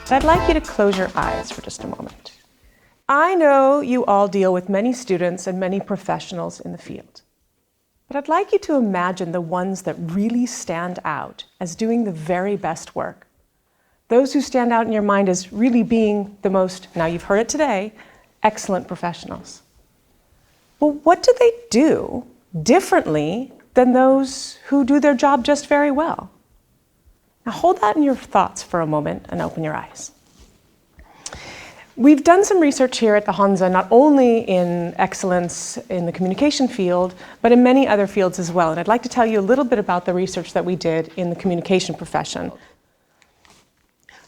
I'd like you to close your eyes for just a moment. I know you all deal with many students and many professionals in the field, but I'd like you to imagine the ones that really stand out as doing the very best work. Those who stand out in your mind as really being the most, now you've heard it today, excellent professionals. Well, what do they do differently than those who do their job just very well? Now hold that in your thoughts for a moment and open your eyes. We've done some research here at the Hansa, not only in excellence in the communication field, but in many other fields as well. And I'd like to tell you a little bit about the research that we did in the communication profession.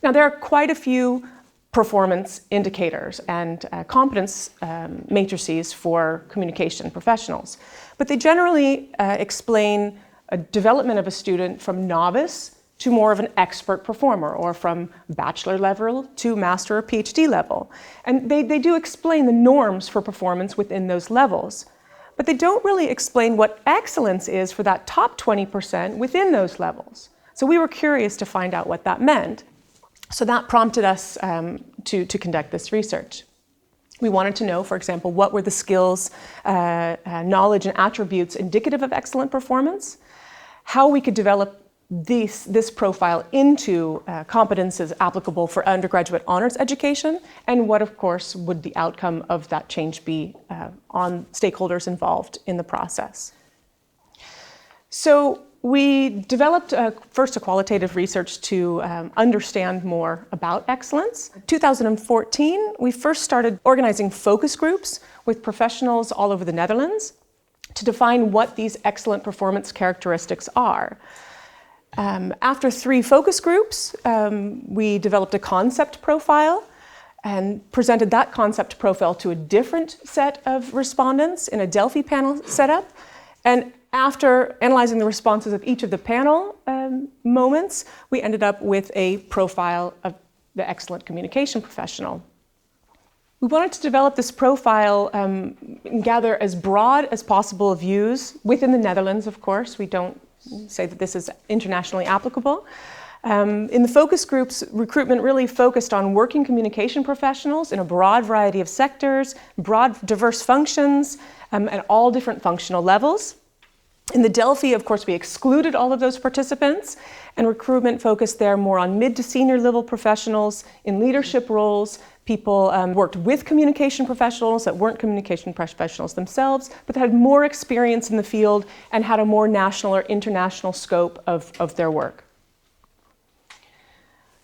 Now, there are quite a few performance indicators and competence matrices for communication professionals, but they generally explain a development of a student from novice to more of an expert performer, or from bachelor level to master or PhD level. And they do explain the norms for performance within those levels, but they don't really explain what excellence is for that top 20% within those levels. So we were curious to find out what that meant. So that prompted us to conduct this research. We wanted to know, for example, what were the skills, knowledge, and attributes indicative of excellent performance, how we could develop this profile into competences applicable for undergraduate honors education, and what, of course, would the outcome of that change be on stakeholders involved in the process. So we developed first a qualitative research to understand more about excellence. In 2014, we first started organizing focus groups with professionals all over the Netherlands to define what these excellent performance characteristics are. After 3 focus groups, we developed a concept profile and presented that concept profile to a different set of respondents in a Delphi panel setup. And after analyzing the responses of each of the panel moments, we ended up with a profile of the excellent communication professional. We wanted to develop this profile and gather as broad as possible views within the Netherlands, of course. We don't say that this is internationally applicable. In the focus groups, recruitment really focused on working communication professionals in a broad variety of sectors, broad, diverse functions, at all different functional levels. In the Delphi, of course, we excluded all of those participants, and recruitment focused there more on mid to senior level professionals in leadership roles. People worked with communication professionals that weren't communication professionals themselves, but that had more experience in the field and had a more national or international scope of their work.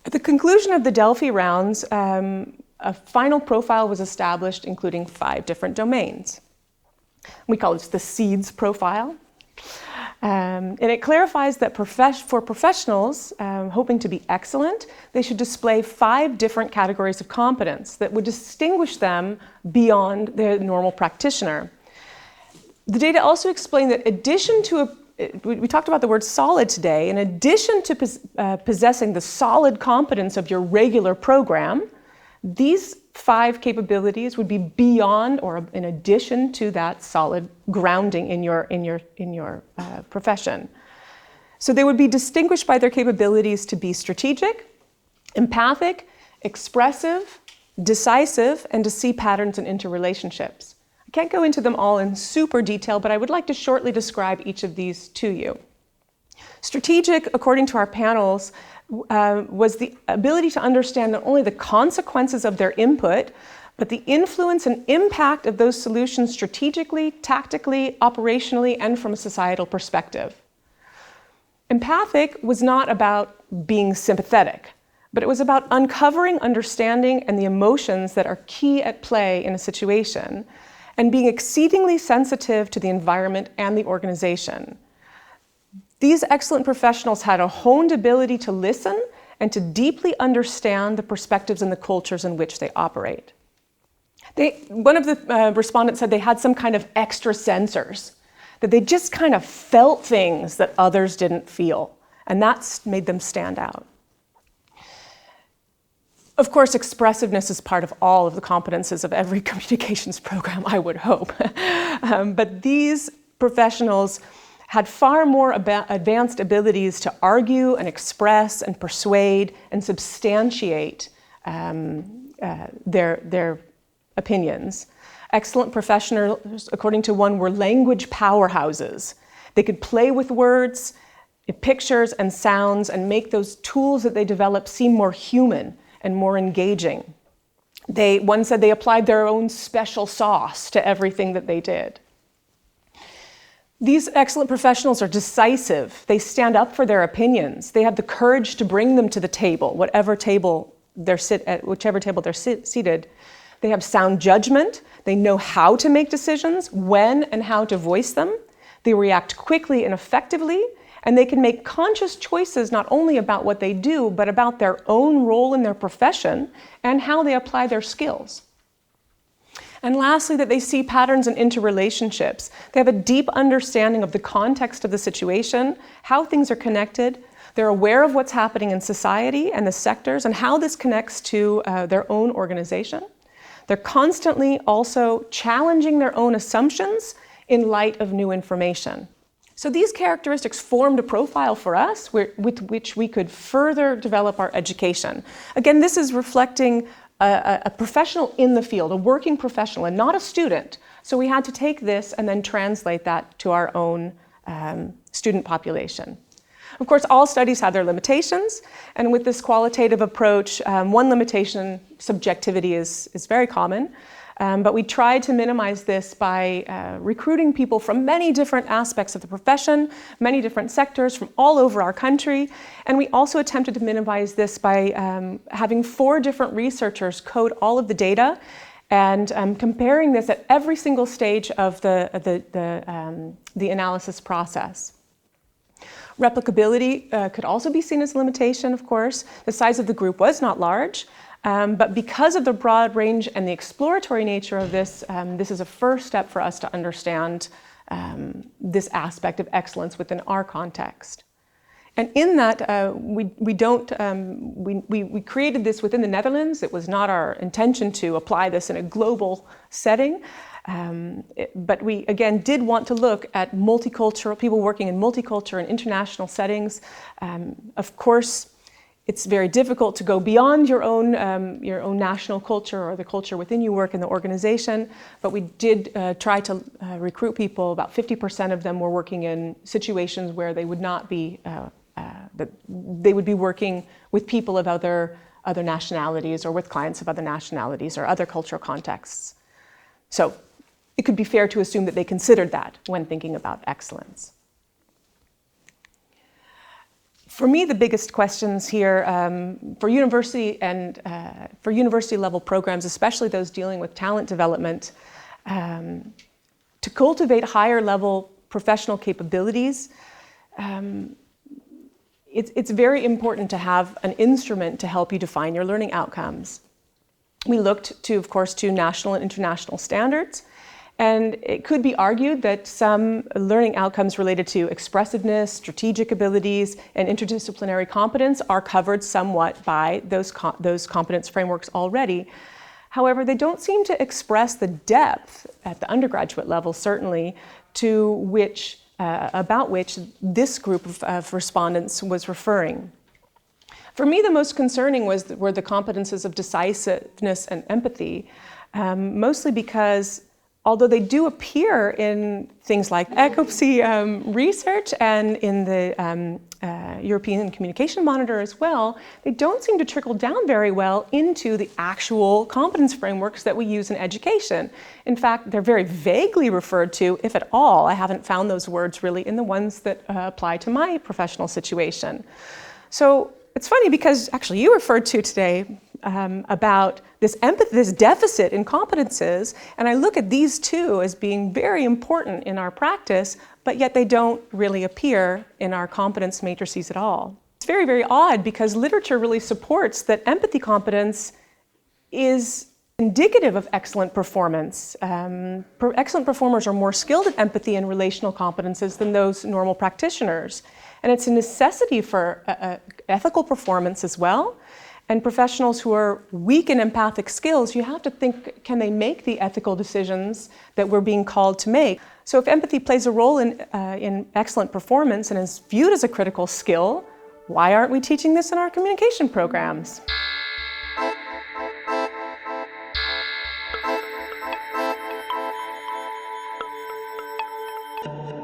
At the conclusion of the Delphi rounds, a final profile was established, including 5 different domains. We call this the SEEDS profile. And it clarifies that for professionals hoping to be excellent, they should display 5 different categories of competence that would distinguish them beyond the normal practitioner. The data also explain that we talked about the word solid today. In addition to possessing the solid competence of your regular program, these 5 capabilities would be beyond or in addition to that solid grounding in your profession. So they would be distinguished by their capabilities to be strategic, empathic, expressive, decisive, and to see patterns and interrelationships. I can't go into them all in super detail, but I would like to shortly describe each of these to you. Strategic, according to our panels, was the ability to understand not only the consequences of their input, but the influence and impact of those solutions strategically, tactically, operationally, and from a societal perspective. Empathic was not about being sympathetic, but it was about uncovering understanding and the emotions that are key at play in a situation, and being exceedingly sensitive to the environment and the organization. These excellent professionals had a honed ability to listen and to deeply understand the perspectives and the cultures in which they operate. One of the respondents said they had some kind of extra sensors, that they just kind of felt things that others didn't feel, and that's made them stand out. Of course, expressiveness is part of all of the competences of every communications program, I would hope. But these professionals had far more advanced abilities to argue and express and persuade and substantiate their opinions. Excellent professionals, according to one, were language powerhouses. They could play with words, pictures, and sounds, and make those tools that they developed seem more human and more engaging. One said they applied their own special sauce to everything that they did. These excellent professionals are decisive. They stand up for their opinions. They have the courage to bring them to the table, whichever table they're seated. They have sound judgment. They know how to make decisions, when and how to voice them. They react quickly and effectively, and they can make conscious choices not only about what they do, but about their own role in their profession and how they apply their skills. And lastly, that they see patterns and interrelationships. They have a deep understanding of the context of the situation, how things are connected. They're aware of what's happening in society and the sectors and how this connects to their own organization. They're constantly also challenging their own assumptions in light of new information. So these characteristics formed a profile for us with which we could further develop our education. Again, this is reflecting a professional in the field, a working professional, and not a student. So we had to take this and then translate that to our own student population. Of course, all studies have their limitations, and with this qualitative approach, one limitation, subjectivity, is very common. But we tried to minimize this by recruiting people from many different aspects of the profession, many different sectors from all over our country. And we also attempted to minimize this by having 4 different researchers code all of the data and comparing this at every single stage of the analysis process. Replicability could also be seen as a limitation, of course. The size of the group was not large. But because of the broad range and the exploratory nature of this, this is a first step for us to understand this aspect of excellence within our context. And in that, we created this within the Netherlands. It was not our intention to apply this in a global setting. But we, again, did want to look at multicultural, people working in multicultural and international settings. Of course, it's very difficult to go beyond your own national culture or the culture within you work in the organization, but we did try to recruit people. About 50% of them were working in situations where they would not be, they would be working with people of other nationalities or with clients of other nationalities or other cultural contexts. So it could be fair to assume that they considered that when thinking about excellence. For me, the biggest questions here for university and for university level programs, especially those dealing with talent development, to cultivate higher level professional capabilities, it's very important to have an instrument to help you define your learning outcomes. We looked to, of course, to national and international standards. And it could be argued that some learning outcomes related to expressiveness, strategic abilities, and interdisciplinary competence are covered somewhat by those competence frameworks already. However, they don't seem to express the depth at the undergraduate level, certainly, to which, about which this group of respondents was referring. For me, the most concerning were the competences of decisiveness and empathy, mostly because although they do appear in things like EUPRERA research and in the European Communication Monitor as well, they don't seem to trickle down very well into the actual competence frameworks that we use in education. In fact, they're very vaguely referred to, if at all. I haven't found those words really in the ones that apply to my professional situation. So it's funny because actually you referred to today about this empathy, this deficit in competences, and I look at these two as being very important in our practice, but yet they don't really appear in our competence matrices at all. It's very, very odd because literature really supports that empathy competence is indicative of excellent performance. Excellent performers are more skilled at empathy and relational competences than those normal practitioners. And it's a necessity for ethical performance as well. And professionals who are weak in empathic skills, you have to think, can they make the ethical decisions that we're being called to make? So if empathy plays a role in excellent performance and is viewed as a critical skill, why aren't we teaching this in our communication programs? you.